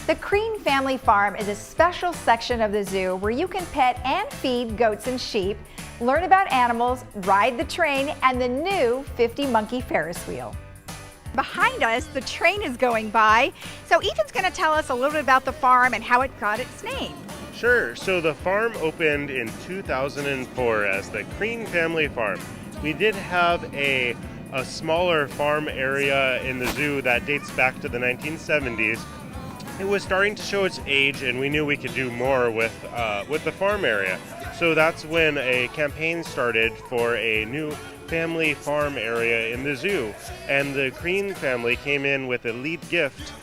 The Crean Family Farm is a special section of the zoo where you can pet and feed goats and sheep, learn about animals, ride the train, and the new 50-monkey Ferris wheel. Behind us, the train is going by, so Ethan's going to tell us a little bit about the farm and how it got its name. Sure. So the farm opened in 2004 as the Crean Family Farm. We did have a smaller farm area in the zoo that dates back to the 1970s. It was starting to show its age, and we knew we could do more with the farm area. So that's when a campaign started for a new family farm area in the zoo. And the Crean family came in with a lead gift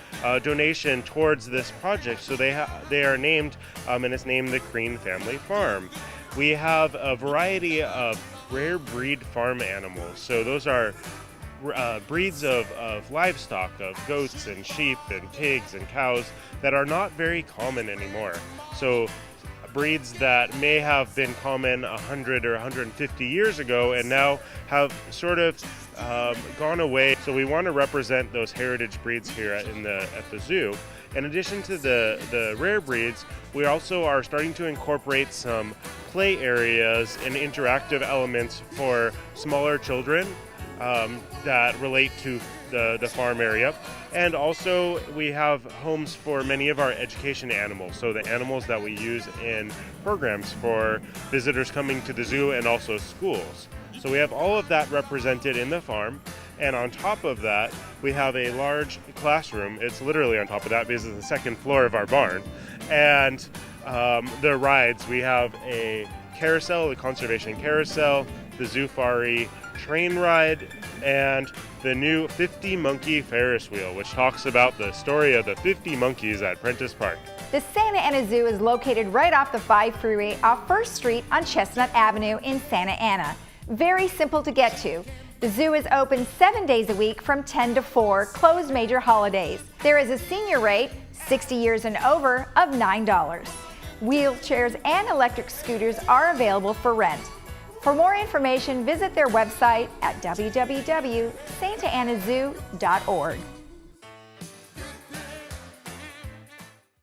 donation towards this project. So they are named, and it's named the Crean Family Farm. We have a variety of rare breed farm animals. So those are breeds of livestock, of goats and sheep and pigs and cows that are not very common anymore. So breeds that may have been common 100 or 150 years ago and now have sort of gone away. So we want to represent those heritage breeds here at the zoo. In addition to the rare breeds, we also are starting to incorporate some play areas and interactive elements for smaller children that relate to the farm area. And also we have homes for many of our education animals, so the animals that we use in programs for visitors coming to the zoo and also schools. So we have all of that represented in the farm, and on top of that we have a large classroom. It's literally on top of that because it's the second floor of our barn. And the rides, we have a carousel, the conservation carousel, the Zoofari train ride, and the new 50-monkey Ferris wheel, which talks about the story of the 50 monkeys at Prentice Park. The Santa Ana Zoo is located right off the 5 freeway off 1st Street on Chestnut Avenue in Santa Ana. Very simple to get to. The zoo is open 7 days a week from 10 to 4, closed major holidays. There is a senior rate, 60 years and over, of $9. Wheelchairs and electric scooters are available for rent. For more information, visit their website at www.santaanazoo.org.